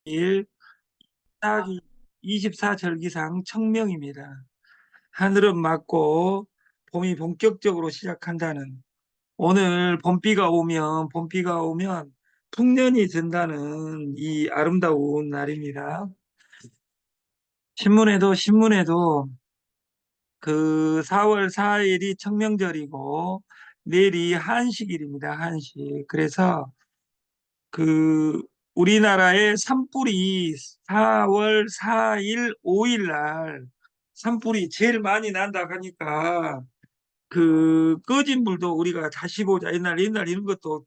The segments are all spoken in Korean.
일 사기 24절기상 청명입니다. 하늘은 맑고 봄이 본격적으로 시작한다는, 오늘 봄비가 오면 풍년이 된다는 이 아름다운 날입니다. 신문에도 그 4월 4일이 청명절이고 내일이 한식일입니다. 한식. 그래서 그 우리나라의 산불이 4월 4일, 5일 날 산불이 제일 많이 난다 하니까 그 꺼진 불도 우리가 다시 보자. 옛날 이런 것도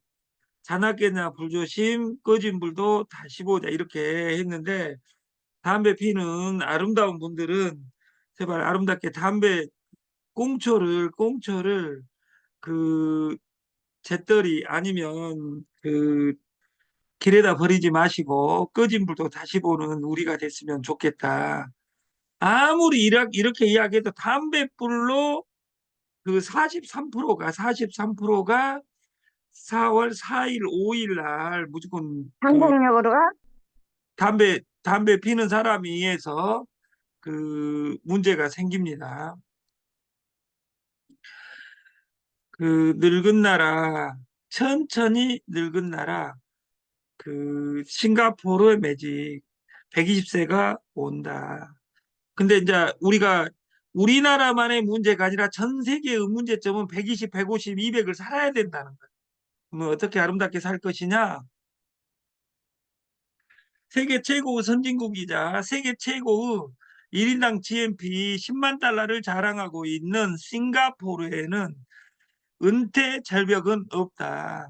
자나깨나 불조심, 꺼진 불도 다시 보자 이렇게 했는데, 담배 피는 아름다운 분들은 제발 아름답게 담배 꽁초를 그 재떨이 아니면 그 길에다 버리지 마시고 꺼진 불도 다시 보는 우리가 됐으면 좋겠다. 아무리 이렇게 이야기해도 담배불로 그 43%가 4월 4일, 5일 날 무조건 그 한국역으로가? 담배 피는 사람에 의해서 그 문제가 생깁니다. 그 늙은 나라, 천천히 늙은 나라, 그 싱가포르의 매직 120세가 온다. 근데 이제 우리나라만의 문제가 아니라 전 세계의 문제점은 120, 150, 200을 살아야 된다는 거예요. 그러면 어떻게 아름답게 살 것이냐? 세계 최고의 선진국이자 세계 최고의 1인당 GNP 10만 달러를 자랑하고 있는 싱가포르에는 은퇴 절벽은 없다.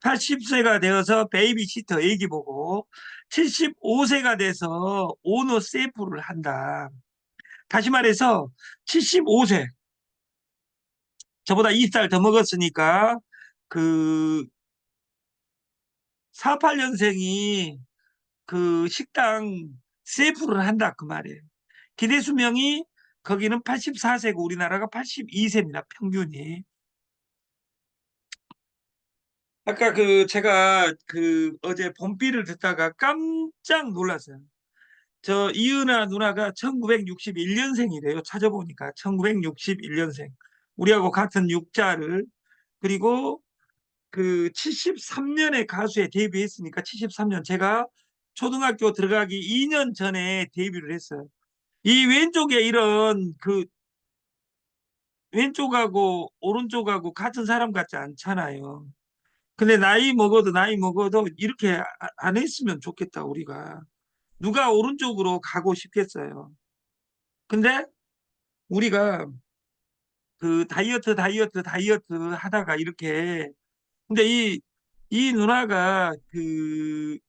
80세가 되어서 베이비시터 애기 보고 75세가 돼서 오너 세프를 한다. 다시 말해서 75세, 저보다 20살 더 먹었으니까 그 48년생이 그 식당 세프를 한다 그 말이에요. 기대 수명이 거기는 84세고 우리나라가 82세입니다. 평균이. 아까 그 제가 그 어제 봄비를 듣다가 깜짝 놀랐어요. 저 이은아 누나가 1961년생이래요. 찾아보니까 1961년생. 우리하고 같은 육자를. 그리고 그 73년에 가수에 데뷔했으니까 73년, 제가 초등학교 들어가기 2년 전에 데뷔를 했어요. 이 왼쪽에 이런 그 왼쪽하고 오른쪽하고 같은 사람 같지 않잖아요. 근데 나이 먹어도 이렇게 안 했으면 좋겠다 우리가. 누가 오른쪽으로 가고 싶겠어요. 근데 우리가 그 다이어트 하다가 이렇게, 근데 이 누나가 그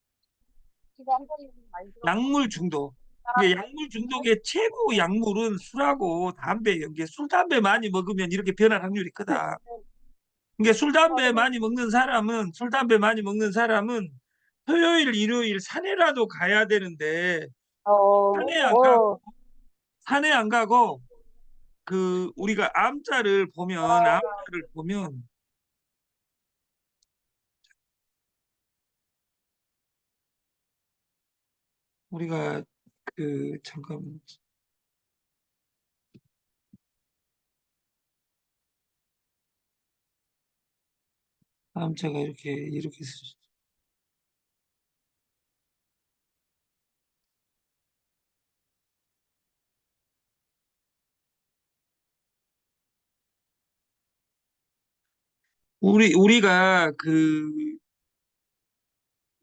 약물 중독. 이게 약물 중독의 최고 약물은 술하고 담배, 이게 술, 담배 많이 먹으면 이렇게 변할 확률이 크다. 이게 술, 담배 많이 먹는 사람은 토요일, 일요일 산에라도 가야 되는데, 산에 안 가고, 어, 산에 안 가고, 그, 우리가 암자를 보면, 우리가 그, 잠깐, 암자가 이렇게 우리가 그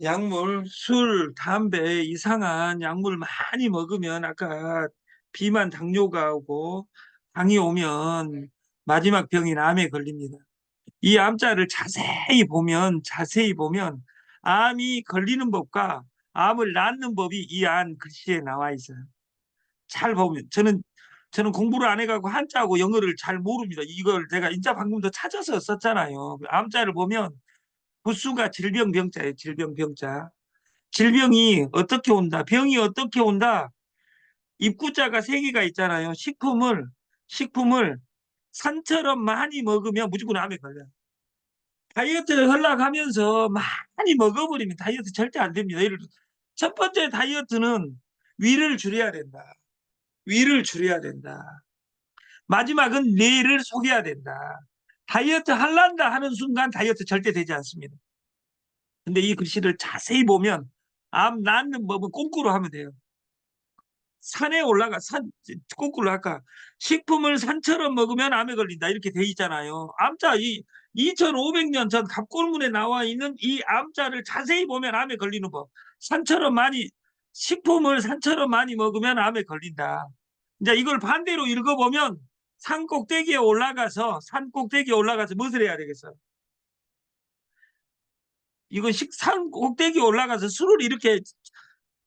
약물, 술, 담배, 이상한 약물 많이 먹으면 아까 비만 당뇨가 오고 당이 오면 마지막 병인 암에 걸립니다. 이 암자를 자세히 보면 암이 걸리는 법과 암을 낳는 법이 이 안 글씨에 나와 있어요. 잘 보면 저는 공부를 안 해가고 한자하고 영어를 잘 모릅니다. 이걸 제가 인자 방금도 찾아서 썼잖아요. 암자를 보면 부수가 질병병자예요. 질병병자. 질병이 어떻게 온다, 병이 어떻게 온다. 입구자가 세 개가 있잖아요. 식품을 산처럼 많이 먹으면 무조건 암에 걸려요. 다이어트를 하려고 하면서 많이 먹어버리면 다이어트 절대 안 됩니다. 예를 들어 첫 번째 다이어트는 위를 줄여야 된다. 위를 줄여야 된다. 마지막은 뇌를 속여야 된다. 다이어트 할란다 하는 순간 다이어트 절대 되지 않습니다. 근데 이 글씨를 자세히 보면 암 낳는 법은 거꾸로 하면 돼요. 산에 올라가 거꾸로 아까 식품을 산처럼 먹으면 암에 걸린다 이렇게 돼 있잖아요. 암자 이 2500년 전 갑골문에 나와 있는 이 암자를 자세히 보면 암에 걸리는 법. 산처럼 많이 식품을 산처럼 많이 먹으면 암에 걸린다. 이제 이걸 반대로 읽어보면 산 꼭대기에 올라가서 무엇을 해야 되겠어요? 이건 산 꼭대기에 올라가서 술을 이렇게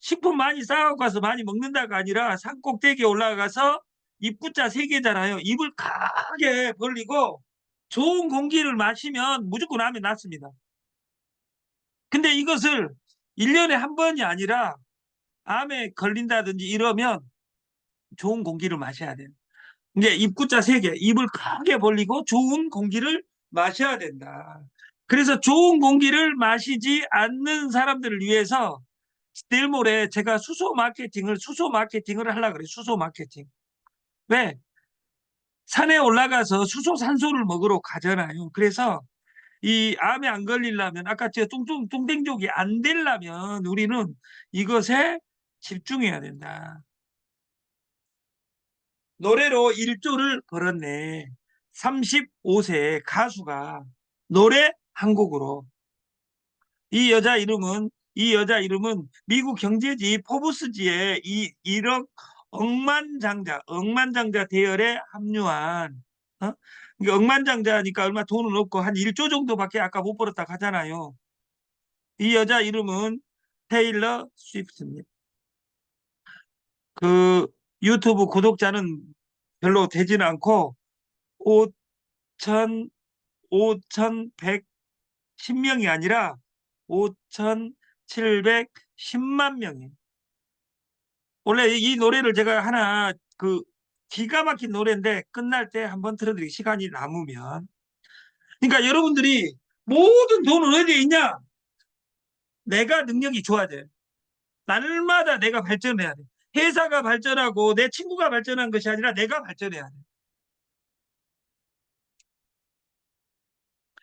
식품 많이 싸갖고 가서 많이 먹는다가 아니라 산 꼭대기에 올라가서 입구자 3개잖아요. 입을 크게 벌리고 좋은 공기를 마시면 무조건 암에 낫습니다. 근데 이것을 1년에 한 번이 아니라 암에 걸린다든지 이러면 좋은 공기를 마셔야 돼요. 이제 입구자 3개, 입을 크게 벌리고 좋은 공기를 마셔야 된다. 그래서 좋은 공기를 마시지 않는 사람들을 위해서 내일 모레 제가 수소 마케팅을 하려고 그래요. 수소 마케팅. 왜? 산에 올라가서 수소 산소를 먹으러 가잖아요. 그래서 이 암에 안 걸리려면 아까 제가 뚱땡족이 안 되려면 우리는 이것에 집중해야 된다. 노래로 1조를 걸었네. 35세 가수가 노래 한 곡으로 이 여자 이름은 미국 경제지 포브스지에 이 1억 억만장자 대열에 합류한 그러니까 억만장자니까 얼마 돈은 없고 한 1조 정도밖에 아까 못 벌었다 하잖아요. 이 여자 이름은 테일러 스위프트입니다. 그 유튜브 구독자는 별로 되지는 않고 5천 5,110명이 아니라 5,710만 명이에요. 원래 이 노래를 제가 하나 기가 막힌 노래인데 끝날 때 한번 틀어드리기 시간이 남으면 그러니까 여러분들이 모든 돈은 어디에 있냐? 내가 능력이 좋아져요. 날마다 내가 발전해야 돼. 회사가 발전하고 내 친구가 발전한 것이 아니라 내가 발전해야 돼.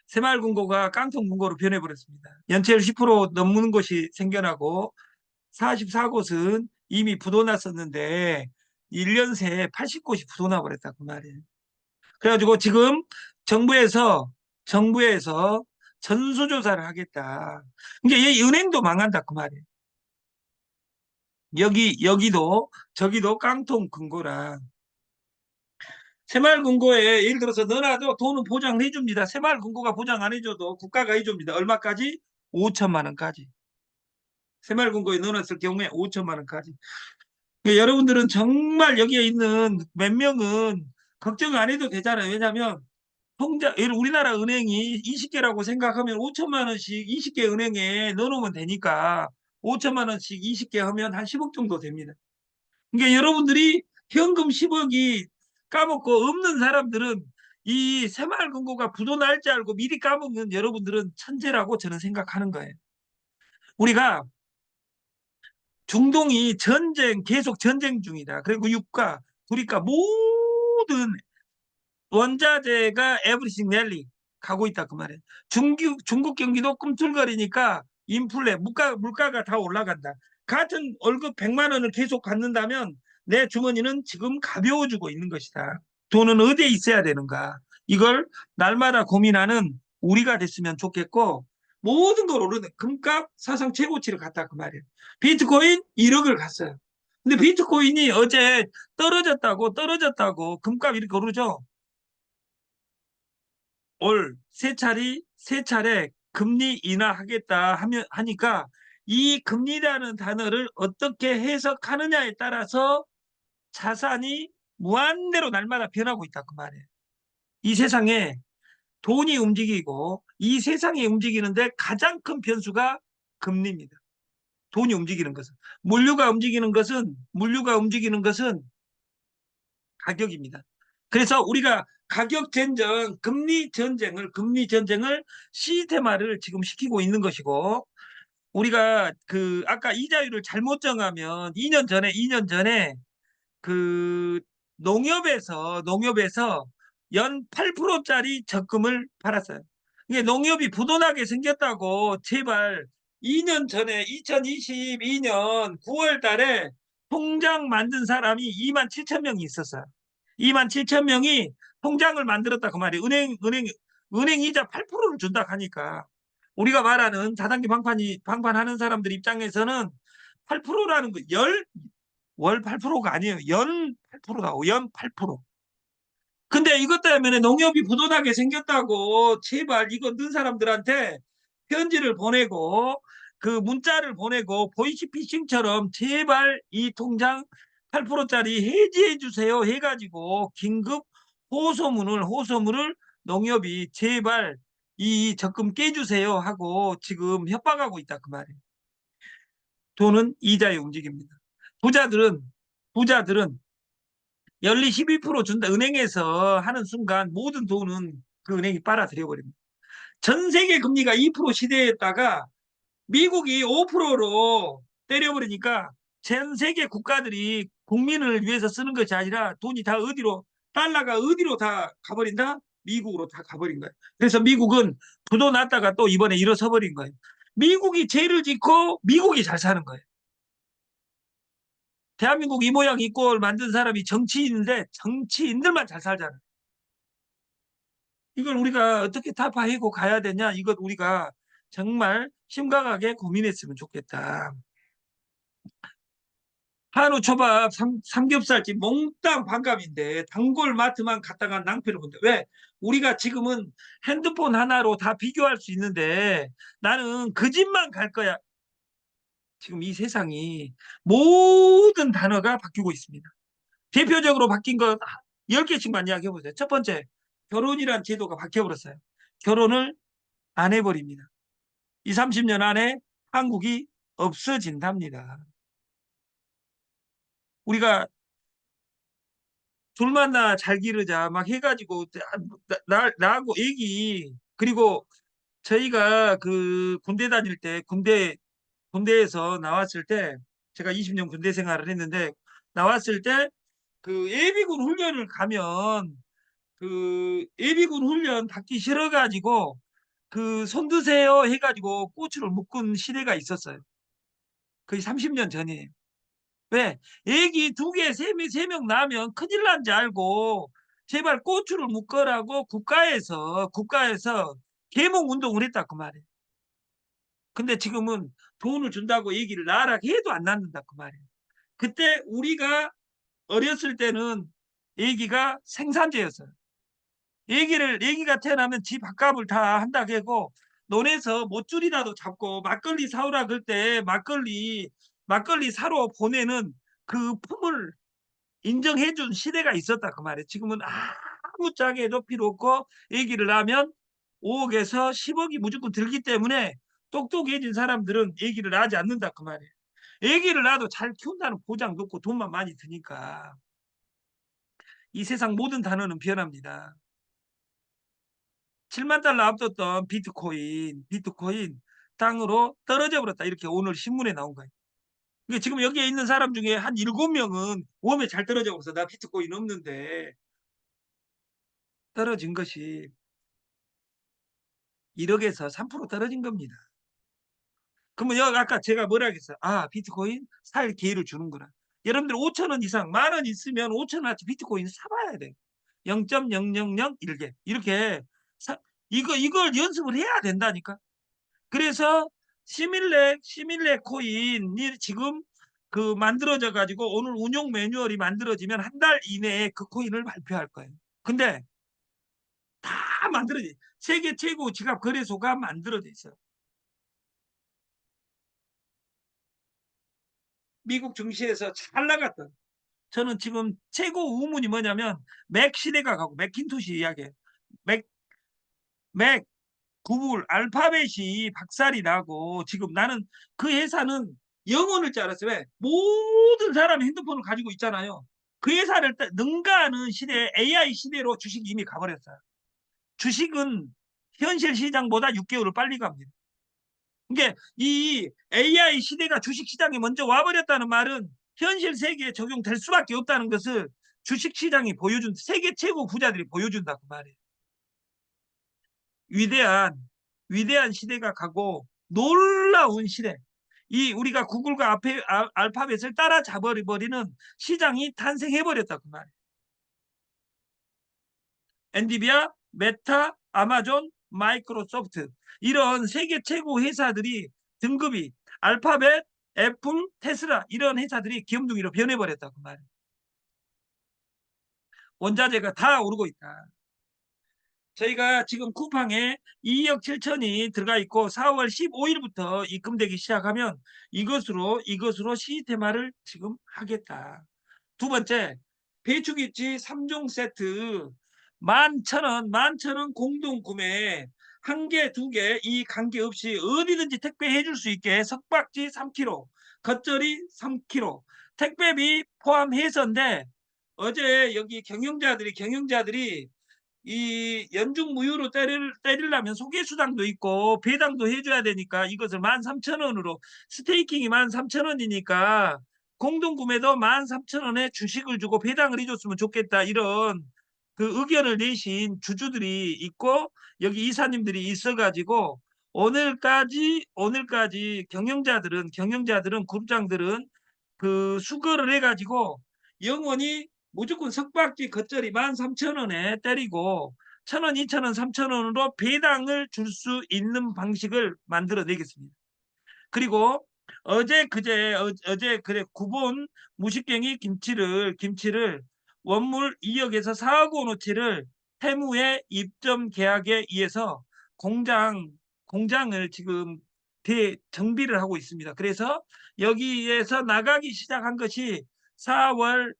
새마을금고가 깡통금고로 변해버렸습니다. 연체율 10% 넘는 곳이 생겨나고 44곳은 이미 부도났었는데 1년 새에 80곳이 부도나버렸다 그 말이에요. 그래가지고 지금 정부에서 전수조사를 하겠다. 그러니까 이 은행도 망한다 그 말이에요. 저기도 깡통 금고라. 새마을금고에 예를 들어서 너나도 돈은 보장을 해줍니다. 새마을금고가 보장 안 해줘도 국가가 해줍니다. 얼마까지? 5천만 원까지. 새마을금고에 넣어놨을 경우에 5천만 원까지. 그러니까 여러분들은 정말 여기에 있는 몇 명은 걱정 안 해도 되잖아요. 왜냐하면 우리나라 은행이 20개라고 생각하면 5천만 원씩 20개 은행에 넣어놓으면 되니까 5천만 원씩 20개 하면 한 10억 정도 됩니다. 그러니까 여러분들이 현금 10억이 까먹고 없는 사람들은 이 새마을금고가 부도 날 줄 알고 미리 까먹는 여러분들은 천재라고 저는 생각하는 거예요. 우리가 중동이 계속 전쟁 중이다. 그리고 유가, 그러니까 모든 원자재가 에브리싱 랠리 가고 있다 그 말이에요. 중국 경기도 꿈틀거리니까 인플레 물가가 다 올라간다. 같은 월급 100만 원을 계속 받는다면 내 주머니는 지금 가벼워지고 있는 것이다. 돈은 어디에 있어야 되는가? 이걸 날마다 고민하는 우리가 됐으면 좋겠고 모든 걸 오르는 금값 사상 최고치를 갔다 그 말이에요. 비트코인 1억을 갔어요. 근데 비트코인이 어제 떨어졌다고 금값 이렇게 오르죠. 올 세 차례 금리 인하하겠다 하니까 이 금리라는 단어를 어떻게 해석하느냐에 따라서 자산이 무한대로 날마다 변하고 있다 그 말이에요. 이 세상에 돈이 움직이고 이 세상이 움직이는데 가장 큰 변수가 금리입니다. 돈이 움직이는 것은 물류가 움직이는 것은 가격입니다. 그래서 우리가 가격 전쟁, 금리 전쟁을 시스템화를 지금 시키고 있는 것이고 우리가 그 아까 이자율을 잘못 정하면 2년 전에 그 농협에서 연 8%짜리 적금을 팔았어요. 이게 농협이 부도나게 생겼다고 제발 2년 전에 2022년 9월 달에 통장 만든 사람이 2만 7천 명이 있었어요. 2만 7천 명이 통장을 만들었다 그 말이에요. 은행 이자 8%를 준다 하니까 우리가 말하는 다단계 방판하는 사람들 입장에서는 8%라는 거 월 8%가 아니에요. 연 8%라고 연 8%. 근데 이것 때문에 농협이 부도나게 생겼다고 제발 이거 넣은 사람들한테 편지를 보내고 그 문자를 보내고 보이시피싱처럼 제발 이 통장 8%짜리 해지해 주세요 해가지고 긴급 호소문을 농협이 제발 이 적금 깨주세요 하고 지금 협박하고 있다 그 말이에요. 돈은 이자에 움직입니다. 부자들은 연리 12% 준다. 은행에서 하는 순간 모든 돈은 그 은행이 빨아들여 버립니다. 전 세계 금리가 2% 시대에다가 미국이 5%로 때려버리니까 전 세계 국가들이 국민을 위해서 쓰는 것이 아니라 돈이 다 어디로 달러가 어디로 다 가버린다? 미국으로 다 가버린 거예요. 그래서 미국은 부도 났다가 또 이번에 일어서 버린 거예요. 미국이 죄를 짓고 미국이 잘 사는 거예요. 대한민국 이 모양 이 꼴 만든 사람이 정치인인데 정치인들만 잘 살잖아요. 이걸 우리가 어떻게 타파해고 가야 되냐? 이것 우리가 정말 심각하게 고민했으면 좋겠다. 한우 초밥 삼겹살집 몽땅 반값인데 단골 마트만 갔다가 낭패를 본다. 왜? 우리가 지금은 핸드폰 하나로 다 비교할 수 있는데 나는 그 집만 갈 거야. 지금 이 세상이 모든 단어가 바뀌고 있습니다. 대표적으로 바뀐 거 10개씩만 이야기해 보세요. 첫 번째, 결혼이란 제도가 바뀌어버렸어요. 결혼을 안 해버립니다. 2, 30년 안에 한국이 없어진답니다. 우리가 둘 만나 잘 기르자 막 해가지고 나하고 애기 그리고 저희가 그 군대 다닐 때 군대에서 나왔을 때 제가 20년 군대 생활을 했는데 나왔을 때 그 예비군 훈련을 가면 그 예비군 훈련 받기 싫어가지고 그 손 드세요 해가지고 꼬추를 묶은 시대가 있었어요. 거의 30년 전이에요. 왜? 애기 두 개, 세 명 낳으면 큰일 난 줄 알고 제발 꼬추를 묶으라고 국가에서 계몽 운동을 했다 그 말이에요. 근데 지금은 돈을 준다고 애기를 낳으라 해도 안 낳는다 그 말이에요. 그때 우리가 어렸을 때는 애기가 생산제였어요. 애기가 태어나면 집 밥값을 다 한다고 하고 논에서 못줄이라도 잡고 막걸리 사오라 그럴 때 막걸리 사러 보내는 그 품을 인정해준 시대가 있었다 그 말이에요. 지금은 아무 짝에도 필요 없고 애기를 낳으면 5억에서 10억이 무조건 들기 때문에 똑똑해진 사람들은 애기를 낳지 않는다 그 말이에요. 애기를 낳아도 잘 키운다는 보장도 없고 돈만 많이 드니까 이 세상 모든 단어는 변합니다. 7만 달러 앞뒀던 비트코인 땅으로 떨어져 버렸다. 이렇게 오늘 신문에 나온 거예요. 그러니까 지금 여기에 있는 사람 중에 한 7명은 웜에 잘 떨어져 버려서 나 비트코인 없는데 떨어진 것이 1억에서 3% 떨어진 겁니다. 그러면 여기 아까 제가 뭐라 했어요? 비트코인 살 기회를 주는구나. 여러분들 5천 원 이상 만 원 있으면 5천 원어치 비트코인 사봐야 돼요. 0.0001개 이렇게 이걸 연습을 해야 된다니까. 그래서 시밀레 코인이 지금 그 만들어져 가지고 오늘 운용 매뉴얼이 만들어지면 한 달 이내에 그 코인을 발표할 거예요. 근데 다 만들어져. 세계 최고 지갑 거래소가 만들어져 있어요. 미국 증시에서 잘 나갔던. 저는 지금 최고 우문이 뭐냐면 맥 시대가 가고 맥킨토시 이야기예요. 맥, 맥, 구글, 알파벳이 박살이 나고 지금 나는 그 회사는 영원할 줄 알았어요. 왜? 모든 사람이 핸드폰을 가지고 있잖아요. 그 회사를 능가하는 시대, AI 시대로 주식이 이미 가버렸어요. 주식은 현실 시장보다 6개월을 빨리 갑니다. 그러니까 이 AI 시대가 주식시장에 먼저 와버렸다는 말은 현실 세계에 적용될 수밖에 없다는 것을 주식시장이 보여준, 세계 최고 부자들이 보여준다 그 말이에요. 위대한 시대가 가고 놀라운 시대. 이 우리가 구글과 알파벳을 따라잡아버리는 시장이 탄생해버렸다 그 말이에요. 엔비디아, 메타, 아마존, 마이크로소프트 이런 세계 최고 회사들이 등급이 알파벳, 애플, 테슬라 이런 회사들이 기업둥이로 변해버렸다 그 말이에요. 원자재가 다 오르고 있다. 저희가 지금 쿠팡에 2억 7천이 들어가 있고 4월 15일부터 입금되기 시작하면 이것으로 시스템화를 지금 하겠다. 두 번째, 배추김치 3종 세트 11,000원 공동 구매 한 개, 두 개 이 관계없이 어디든지 택배해 줄 수 있게 석박지 3kg, 겉절이 3kg, 택배비 포함해서인데 어제 여기 경영자들이 이 연중 무휴로 때리려면 소개수당도 있고 배당도 해줘야 되니까 이것을 13,000원으로 스테이킹이 13,000원이니까 공동구매도 13,000원에 주식을 주고 배당을 해줬으면 좋겠다 이런 그 의견을 내신 주주들이 있고 여기 이사님들이 있어가지고 오늘까지 경영자들은 그룹장들은 그 수거를 해가지고 영원히 무조건 석박지 겉절이 13,000원에 때리고 1,000원, 2,000원, 3,000원으로 배당을 줄 수 있는 방식을 만들어 내겠습니다. 그리고 어제 그래 구본 무식갱이 김치를 원물 2억에서 4억 원어치를 태무의 입점 계약에 의해서 공장을 지금 대정비를 하고 있습니다. 그래서 여기에서 나가기 시작한 것이 4월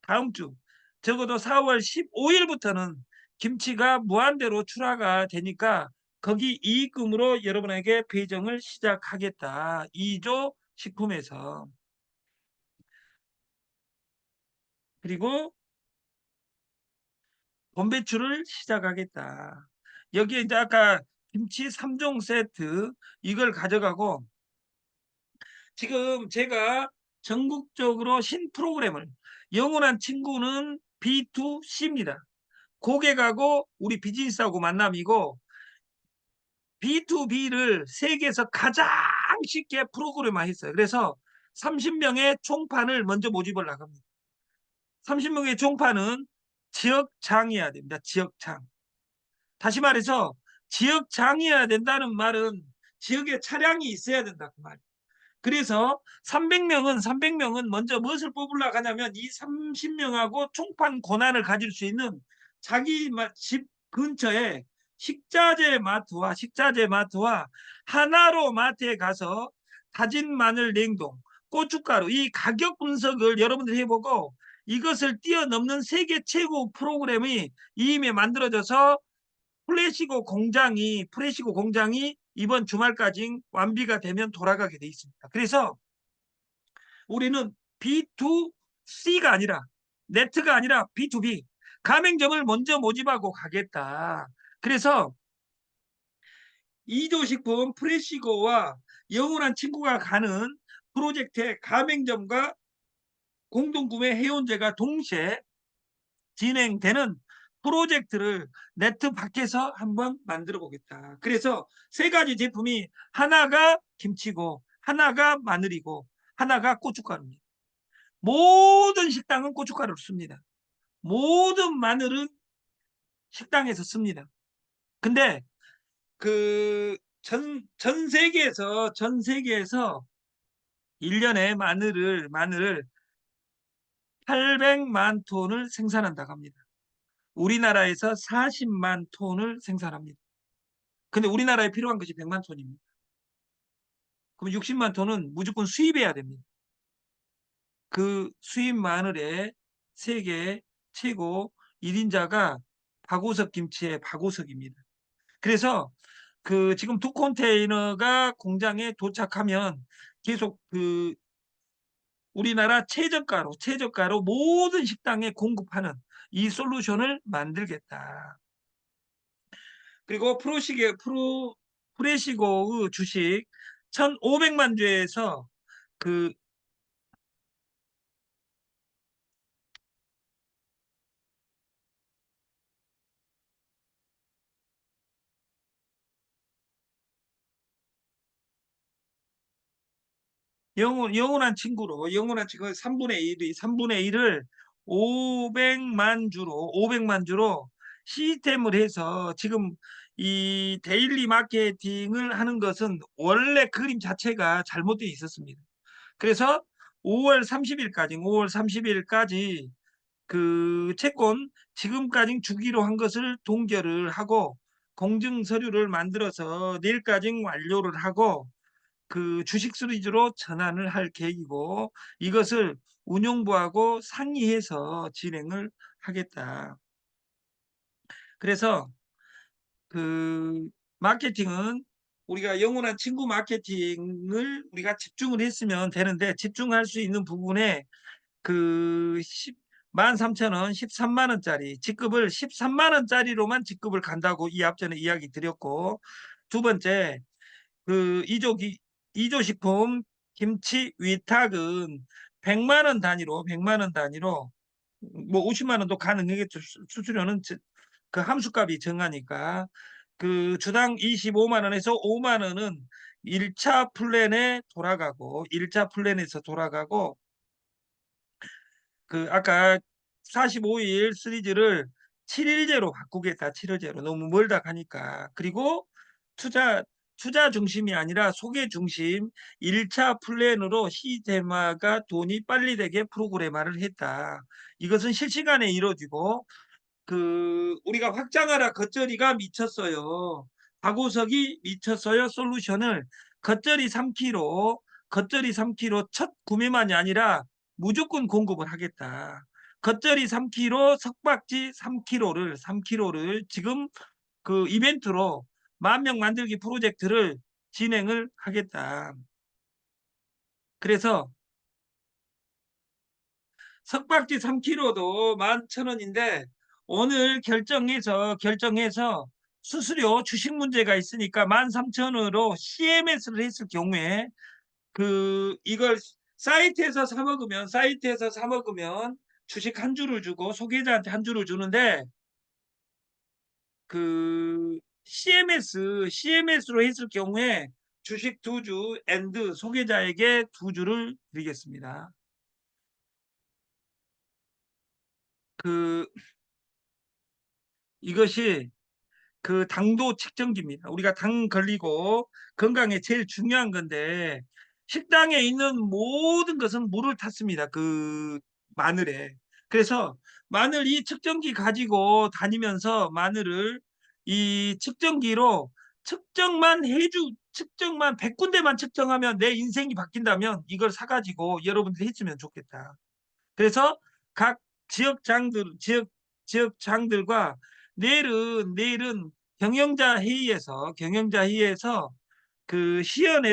다음 주 적어도 4월 15일부터는 김치가 무한대로 출하가 되니까 거기 이익금으로 여러분에게 배정을 시작하겠다. 2조 식품에서. 그리고 본배추를 시작하겠다. 여기에 이제 아까 김치 3종 세트 이걸 가져가고 지금 제가 전국적으로 신프로그램을 영원한 친구는 B2C입니다. 고객하고 우리 비즈니스하고 만남이고 B2B를 세계에서 가장 쉽게 프로그램화했어요. 그래서 30명의 총판을 먼저 모집을 나갑니다. 30명의 총판은 지역장이어야 됩니다. 지역장. 다시 말해서 지역장이어야 된다는 말은 지역에 차량이 있어야 된다 그 말이에요. 그래서 300명은 먼저 무엇을 뽑으려고 하냐면 이 30명하고 총판 권한을 가질 수 있는 자기 집 근처에 식자재 마트와 하나로 마트에 가서 다진 마늘 냉동, 고춧가루 이 가격 분석을 여러분들이 해보고 이것을 뛰어넘는 세계 최고 프로그램이 이미 만들어져서 프레시고 공장이 이번 주말까지 완비가 되면 돌아가게 돼 있습니다. 그래서 우리는 B2C가 아니라 네트가 아니라 B2B 가맹점을 먼저 모집하고 가겠다. 그래서 2조 식품 프레시고와 영원한 친구가 가는 프로젝트의 가맹점과 공동구매 회원제가 동시에 진행되는 프로젝트를 네트 밖에서 한번 만들어 보겠다. 그래서 세 가지 제품이 하나가 김치고 하나가 마늘이고 하나가 고춧가루입니다. 모든 식당은 고춧가루를 씁니다. 모든 마늘은 식당에서 씁니다. 근데 그 전 세계에서 1년에 마늘을 800만 톤을 생산한다고 합니다. 우리나라에서 40만 톤을 생산합니다. 근데 우리나라에 필요한 것이 100만 톤입니다. 그럼 60만 톤은 무조건 수입해야 됩니다. 그 수입 마늘의 세계 최고 1인자가 박오석 김치의 박오석입니다. 그래서 그 지금 두 컨테이너가 공장에 도착하면 계속 그 우리나라 최저가로 모든 식당에 공급하는 이 솔루션을 만들겠다. 그리고 프레시고의 주식 1,500만 주에서 그 영원한 친구 3분의 1을 500만 주로 시스템을 해서 지금 이 데일리 마케팅을 하는 것은 원래 그림 자체가 잘못되어 있었습니다. 그래서 5월 30일까지 그 채권 지금까지 주기로 한 것을 동결을 하고 공증 서류를 만들어서 내일까지 완료를 하고 그 주식 시리즈로 전환을 할 계획이고 이것을 운용부하고 상의해서 진행을 하겠다. 그래서 그 마케팅은 우리가 영원한 친구 마케팅을 우리가 집중을 했으면 되는데 집중할 수 있는 부분에 그 13,000원, 13만 원짜리 직급을 13만 원짜리로만 직급을 간다고 이 앞전에 이야기 드렸고 두 번째 이조식품 김치 위탁은 100만 원 단위로 뭐 50만 원도 가능하겠죠. 수수료는 그 함수값이 정하니까 그 주당 25만 원에서 5만 원은 1차 플랜에 돌아가고 1차 플랜에서 돌아가고 그 아까 45일 시리즈를 7일제로 바꾸겠다. 7일제로 너무 멀다 가니까. 그리고 투자 투자 중심이 아니라 소개 중심 1차 플랜으로 시스템화가 돈이 빨리 되게 프로그램화를 했다. 이것은 실시간에 이루어지고 그 우리가 확장하라 겉절이가 미쳤어요. 박오석이 미쳤어요. 솔루션을 겉절이 3kg 첫 구매만이 아니라 무조건 공급을 하겠다. 겉절이 3kg, 석박지 3kg를 지금 그 이벤트로 10,000명 만들기 프로젝트를 진행을 하겠다. 그래서 석박지 3kg도 11,000원인데 오늘 결정해서 수수료 주식 문제가 있으니까 13,000원으로 CMS를 했을 경우에 그 이걸 사이트에서 사 먹으면 주식 한 주를 주고 소개자한테 한 주를 주는데 그 CMS로 했을 경우에 주식 두 주 앤드 소개자에게 두 주를 드리겠습니다. 그 이것이 그 당도 측정기입니다. 우리가 당 걸리고 건강에 제일 중요한 건데 식당에 있는 모든 것은 물을 탔습니다. 그 마늘에. 그래서 마늘 이 측정기 가지고 다니면서 마늘을 이 측정기로 측정만 100군데만 측정하면 내 인생이 바뀐다면 이걸 사가지고 여러분들이 했으면 좋겠다. 그래서 각 지역장들과 내일은 경영자 회의에서 그 시연회를